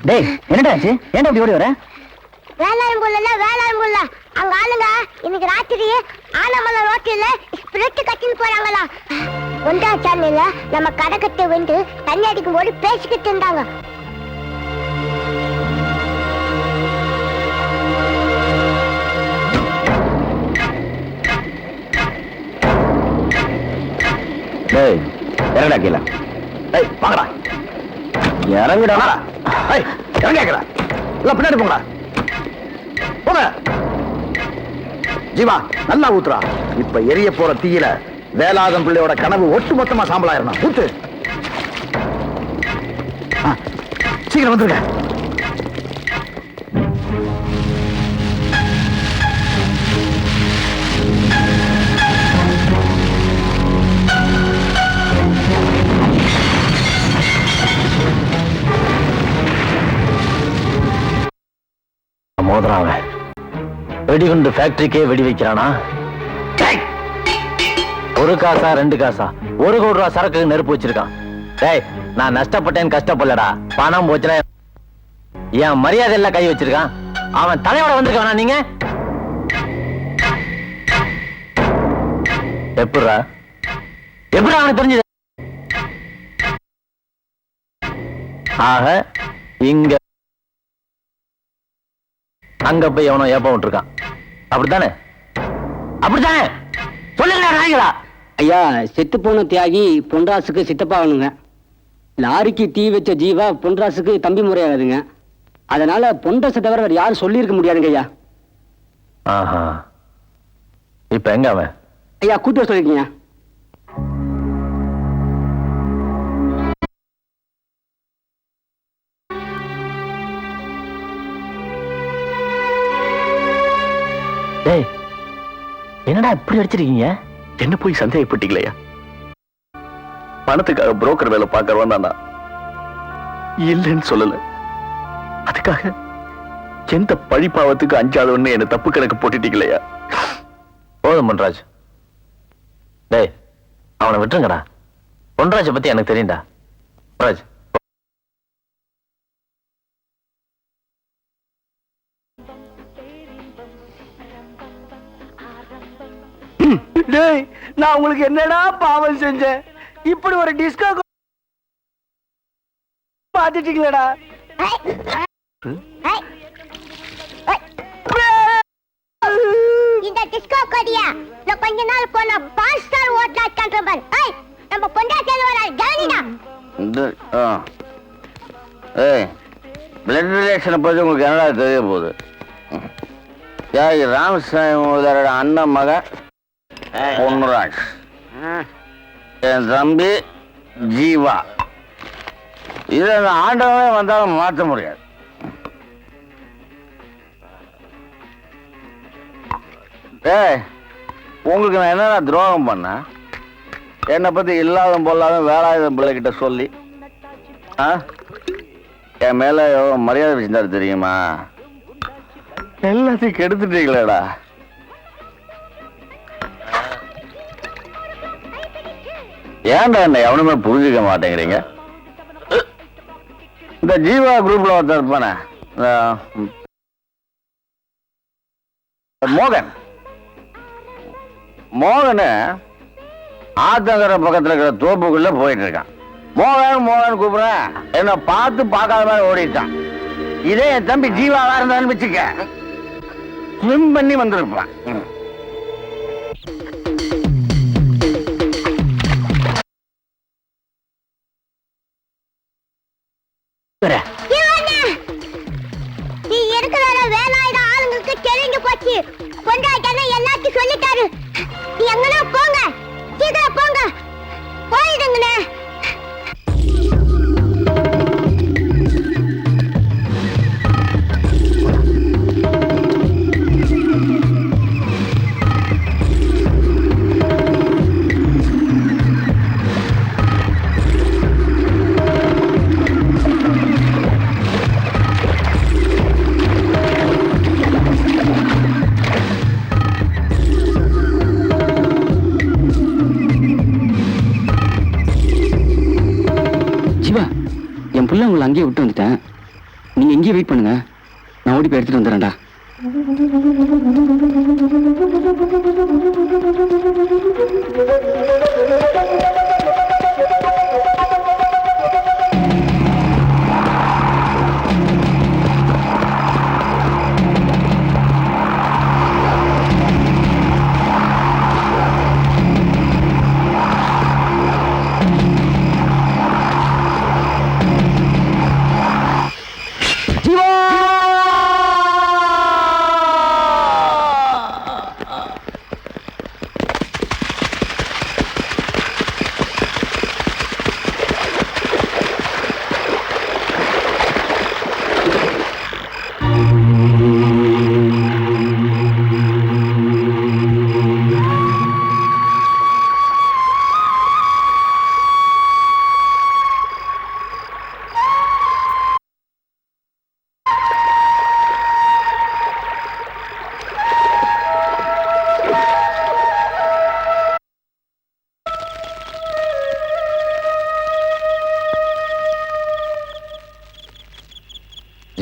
டேய் என்னடா ஆச்சு? ஏன்டா இப்படி ஓடி வர? வேளாண்குள்ள அங்க ஆளுங்க இன்னைக்கு ராத்திரி ஆனமலை ரோட்டில ஸ்பிரிட் கட்டின்னு போறாங்களா. ஒன்றா சேனல்ல நம்ம கடக்கத்தை வந்து தண்ணி அடிக்கும் போது பேசிக்கிட்டு இருந்தாங்க. டேய் இறங்கடா கீழே. டேய் வாங்கடா. இறங்குடா. டேய் இறங்கடா. எல்லாம் பின்னாடி போங்கடா. போங்க. ஜீவா நல்லா ஊத்துறா. இப்ப எரிய போற தீயில வேலாதம் பிள்ளையோட கனவு ஒட்டு மொத்தமா சாம்பலாயிரணும். ஊத்து. சீக்கிரம் வந்துருங்க. மோதுறாங்க. வெடிகுண்டு ஃபேக்டரிக்கே வெடி வைக்கிறானா? ஒரு காசா 2 காசா 1 கோடி ரூபா சரக்கு நெருப்பு வச்சிருக்கான். டேய் நான் நஷ்டப்பட்டேன் கஷ்டப்படலடா. பணம் போச்சுனா என் மரியாதை எல்லாம் கை வச்சிருக்கான். அவன் தலையோட வந்திருக்கானா? நீங்க எப்படா அவனுக்கு தெரிஞ்சது? ஆக இங்க அங்க போய் எவனோ ஏப்ப விட்டுருக்கான். அப்படித்தானே? சொல்லுங்க நாய்களா. ஐயா, செத்து போன தியாகி பொன்ராசுக்கு சித்தப்பா ஆகணுங்க. லாரிக்கு தீ வச்ச ஜீவா பொன்ராசுக்கு தம்பி முறையாகுதுங்க. அதனால பொன்ராசை தவிர வேற யாரும் சொல்லியிருக்க முடியாதுங்க ஐயா. ஆஹா, இப்ப எங்க அவன்? ஐயா கூட்டு சொல்லிருக்கீங்க. டேய் என்னடா இப்படி அடிச்சிருக்கீங்க? என்ன போய் சந்தேகப்பட்டீங்களா? பணத்துக்காக புரோக்கர் வேலை பார்க்கறவன் தானா? இல்லைன்னு சொல்லல. அதுக்காக எந்த பழிப்பாவத்துக்கு அஞ்சாதவன்னு என்ன தப்பு கணக்கு போட்டுட்டீங்களா? போதும் பொன்ராஜ். டேய் அவனை விட்டுருங்கடா. பொன்ராஜை பத்தி எனக்கு தெரியும்டா. பொன்ராஜ் டேய், நான் உங்களுக்கு என்னடா பாவம் செஞ்சேன்? இப்படி ஒரு டிஸ்கோ பாத்துட்டீங்களா? இந்த டிஸ்கோ கோடியா நான் கொஞ்ச நாள் போன 5 ஸ்டார் ஹோட்டல் கண்ட்ரோல். நம்ம பொண்டாட்டில வர ஜானிடா. ஏய் பிளட் ரிலேஷனை பத்தி உங்களுக்கு என்னடா தெரிய போகுது? ராமசாமி முதலோட அண்ணன் மகன் பொன்ராஜ், என் தம்பி ஜீவா. இதை ஆண்டவனே வந்தாலும் மாற்ற முடியாது. ஏய் உங்களுக்கு நான் என்னடா துரோகம் பண்ண? என்னை பத்தி இல்லாத பொல்லாத வேலாயுதம் பிள்ளைகிட்ட சொல்லி என் மேல எவ்வளவு மரியாதை வச்சிருந்தாரு தெரியுமா? எல்லாத்தையும் கெடுத்துட்டீங்களேடா. ஏன்டா என்ன எவனுமே புரிஞ்சுக்க மாட்டேங்கிறீங்க? இந்த ஜீவா குரூப்ல ஒருத்தர் இருப்பானே மோகனு ஆத்தங்கர பக்கத்துல இருக்கிற தோப்புக்குள்ள போயிட்டு இருக்கான். மோகன் கூப்பிடுறேன், என்ன பார்த்து பார்க்காத மாதிரி ஓடிட்டான். இதே என் தம்பி ஜீவாவா இருந்தான்னு வச்சுக்க, ஸ்விம் பண்ணி வந்திருப்பான். நீ இருக்கிற வேலாயுத ஆளுங்களுக்கு தெரிஞ்சு போச்சு. பொண்டாட்டி எல்லாத்தையும் சொல்லிட்டாரு. நீ எங்கன்னா போங்க, சீக்கிரம் போங்க, போயிடுங்கண்ணே. சிவா, என் பிள்ளை உங்களை அங்கேயே விட்டு வந்துட்டேன். நீங்க இங்கேயே வெயிட் பண்ணுங்க, நான் ஓடி போய் எடுத்துட்டு வந்துடுறேன்டா.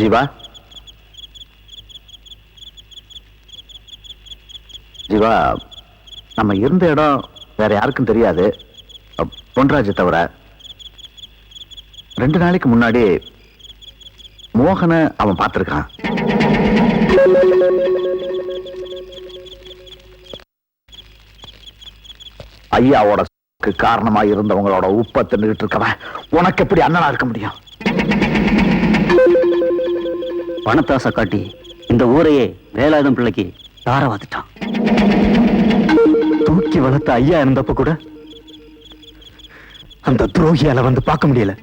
ஜீவா, ஜீவா, நம்ம இருந்த இடம் வேற யாருக்கும் தெரியாது, பொன்ராஜ் தவிர. 2 நாளைக்கு முன்னாடி மோகனை அவன் பார்த்திருக்கான். ஐயாவோட காரணமா இருந்தவங்களோட உப்பை தின்னுகிட்டு இருக்கவன் உனக்கு எப்படி அண்ணனா இருக்க முடியும்? பணத்தாசை காட்டி இந்த ஊரையே வேலாயுதம் பிள்ளைக்கு தார வாத்துட்டான். தூக்கி வளர்த்த ஐயா இருந்தப்ப கூட அந்த துரோகியால வந்து பார்க்க முடியல.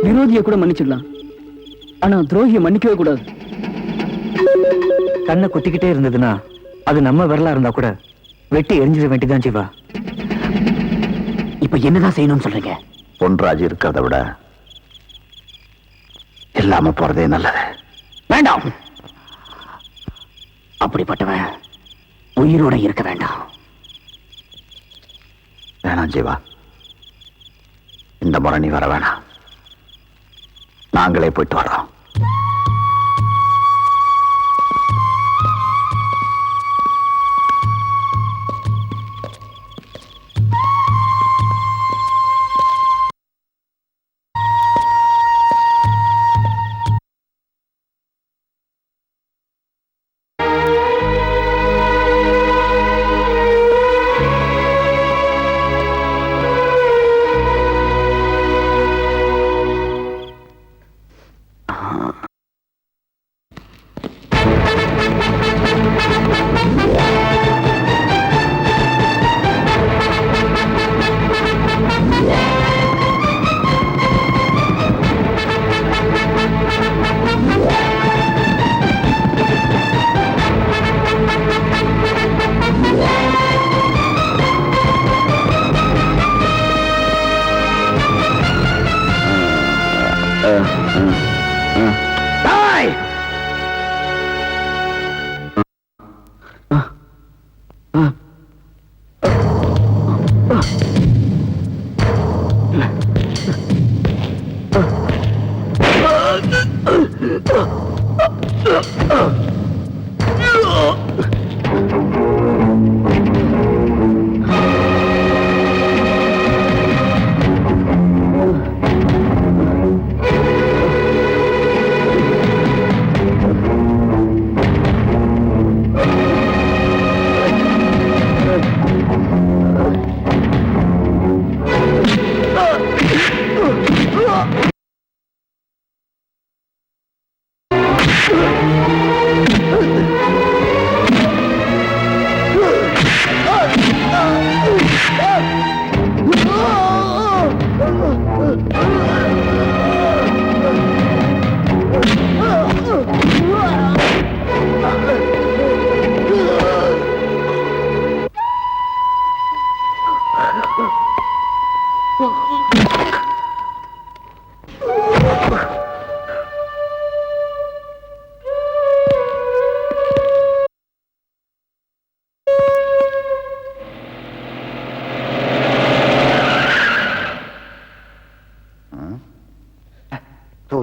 விரோதியை கூட மன்னிச்சிடலாம், ஆனா துரோகியை மன்னிக்கவே கூடாது. கண்ணை குத்திக்கிட்டே இருந்ததுன்னா அது நம்ம விரலா இருந்தா கூட வெட்டி எரிஞ்சிட வேண்டியதான் ஜீவா. இப்ப என்னதான் செய்யணும்னு சொல்றீங்க? பொன்ராஜ் இருக்கிறத விட இல்லாம போறதே நல்லது. வேண்டாம், அப்படிப்பட்டவன் உயிரோட இருக்க வேண்டாம். வேணாம் ஜீவா, இந்த முறை நீ வர வேணாம், நாங்களே போயிட்டு வரோம்.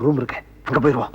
ஒரு ரூம் இருக்கு, அங்க போயிருவோம்.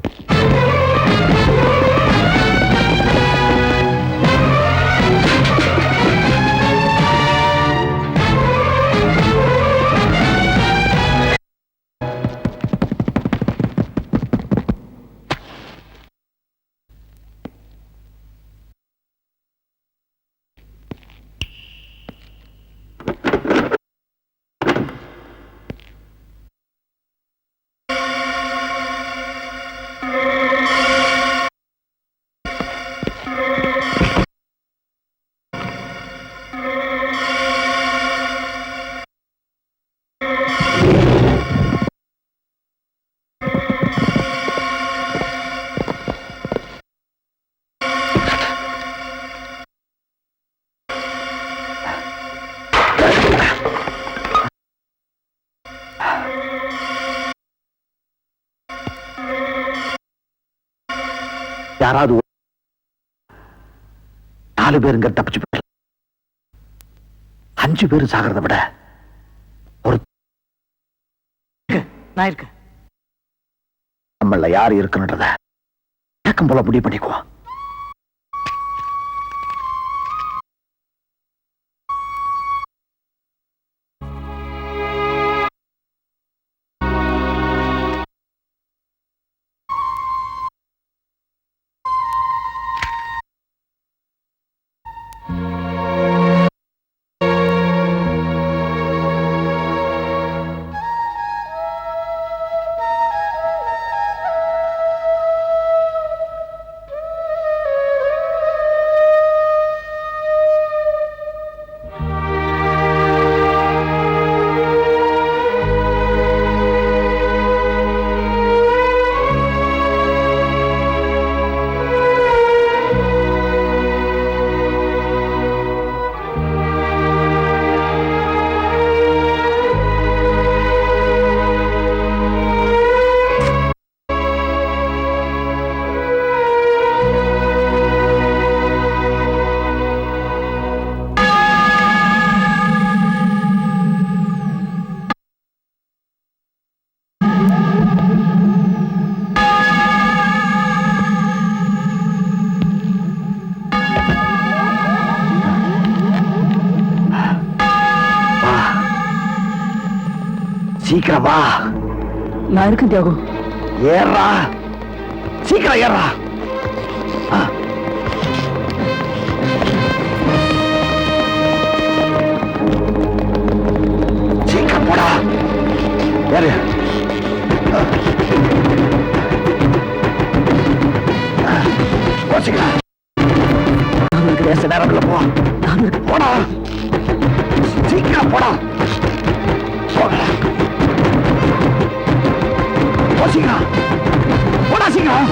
யாராவது 4 பேருங்க தப்பிச்சு போயிடலாம். 5 பேர் சாகிறத விட ஒரு நான் இருக்கேன். நம்மள யார் இருக்குன்றத வழக்கம் போல முடிவு பண்ணிக்குவோம். சீக்கிரம் வா. நான் இருக்கேன் தியாகு. ஏறா, சீக்கிரம் ஏறா. சீக்கிரம் போடா. ஏறு. சீக்கிரம் பேச நேரம் இல்ல. போ, போடா. சீக்கிரம் போடா. போடா. சீக்கிரம் போடா. சீக்கிரம்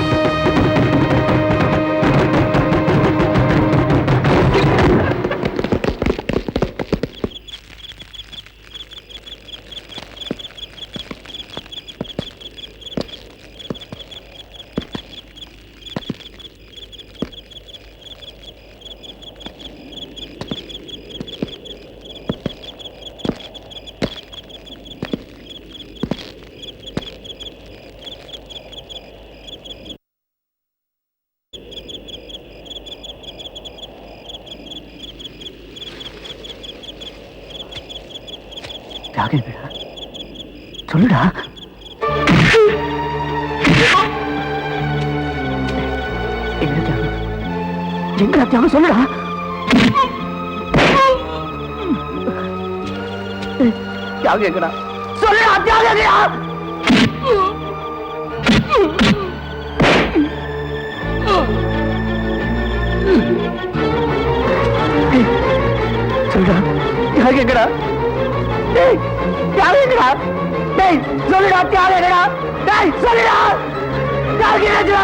சொல்லுடா. எங்க தியாகம் சொல்லுடா. தியாகம் எங்கடா சொல்லுடா. தியாகம் எங்கடா? சொல்லுடா. தியாகம் எங்கடா? தியாகம் எங்கடா? டேய் சொல்லுடா. தியாகம் எங்கடா? டேய் சொல்லுடா. தியாகம் எங்கடா?